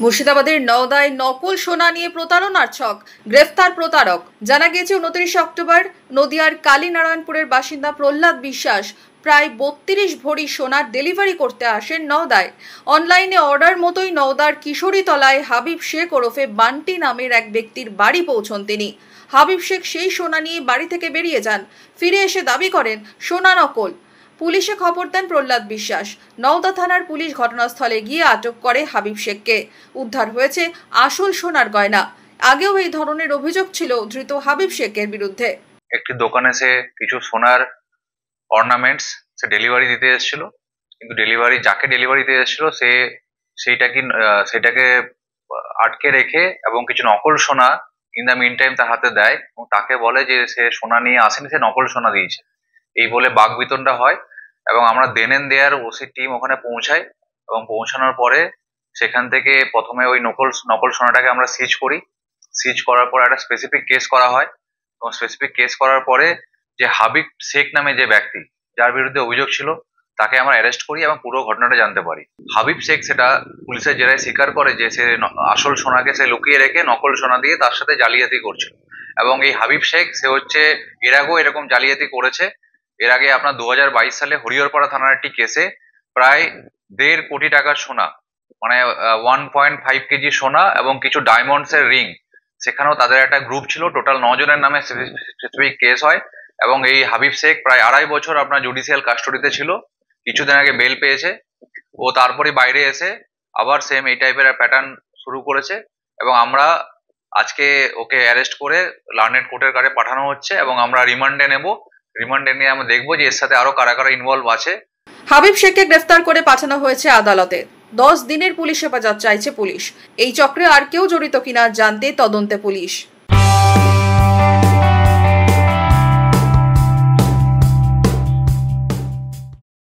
মুর্শিদাবাদের নওদায় নকল সোনা নিয়ে প্রতারণার ছক, গ্রেফতার প্রতারক। জানা গেছে 29 অক্টোবর নদিয়ার কালীনারায়ণপুরের বাসিন্দা প্রহ্লাদ বিশ্বাস প্রায় 32 ভরি সোনার ডেলিভারি করতে আসেন নওদায়। অনলাইনে অর্ডার মতোই নওদার কিশোরীতলায় হাবিব শেখ ওরফে বান্টি নামের এক ব্যক্তির বাড়ি পৌঁছন তিনি। হাবিব শেখ সেই সোনা নিয়ে বাড়ি থেকে বেরিয়ে যান। ফিরে এসে দাবি করেন সোনা নকল। পুলিশে খবর দেন প্রহ্লাদ বিশ্বাস। নওদা থানার পুলিশ ঘটনাস্থলে গিয়ে আটক করে হাবিব শেখকে। উদ্ধার হয়েছে আসল সোনার গয়না। আগেও এই ধরনের অভিযোগ ছিল ধৃত হাবিব শেখের বিরুদ্ধে। একটি দোকানে সে কিছু সোনার অর্নামেন্টস সে ডেলিভারি দিতে এসেছিল, কিন্তু যাকে ডেলিভারি দিতে এসেছিল সেটাকে আটকে রেখে এবং কিছু নকল সোনা ইন দ্য মিন টাইম তার হাতে দেয় এবং তাকে বলে যে সে সোনা নিয়ে আসেনি, সে নকল সোনা দিয়েছে। এই বলে বাকবিতণ্ডা হয় এবং আমরা দেন এন্ড দেয়ার ওসি টিম ওখানে পৌঁছাই এবং পৌঁছানোর পরে সেখান থেকে প্রথমে ওই নকল সোনাটাকে আমরা সিজ করি। সিজ করার পর একটা স্পেসিফিক কেস করা হয় এবং স্পেসিফিক কেস করার পরে যে হাবিব শেখ নামে যে ব্যক্তি যার বিরুদ্ধে অভিযোগ ছিল তাকে আমরা অ্যারেস্ট করি এবং পুরো ঘটনাটা জানতে পারি। হাবিব শেখ সেটা পুলিশের জেরায় স্বীকার করে যে সে আসল সোনাকে সে লুকিয়ে রেখে নকল সোনা দিয়ে তার সাথে জালিয়াতি করছিল। এবং এই হাবিব শেখ সে হচ্ছে এর আগেও এরকম জালিয়াতি করেছে। এর আগে আপনার 2022 সালে হরিহরপাড়া থানার একটি কেসে প্রায় 1.5 কোটি টাকার সোনা, মানে 1.5 কেজি সোনা এবং কিছু ডায়মন্ডস এর রিং, সেখানেও তাদের একটা গ্রুপ ছিল। টোটাল 9 জনের নামে স্পেসিফিক কেস হয় এবং এই হাবিব শেখ প্রায় 2.5 বছর আপনার জুডিশিয়াল কাস্টডিতে ছিল। কিছুদিন আগে বেল পেয়েছে। ও তারপরে বাইরে এসে আবার সেম এই টাইপের প্যাটার্ন শুরু করেছে এবং আমরা আজকে ওকে অ্যারেস্ট করে লার্নেড কোর্টের কাছে পাঠানো হচ্ছে এবং আমরা রিমান্ডে নেব। রিমান্ডে নিয়ে আমরা দেখবো যে এর সাথে আরো কারা কারা ইনভলভ আছে। হাবিব শেখকে গ্রেফতার করে পাঠানো হয়েছে আদালতে। 10 দিনের পুলিশ হেফাজত চাইছে পুলিশ। এই চক্রে আর কেউ জড়িত কিনা জানতে তদন্তে পুলিশ।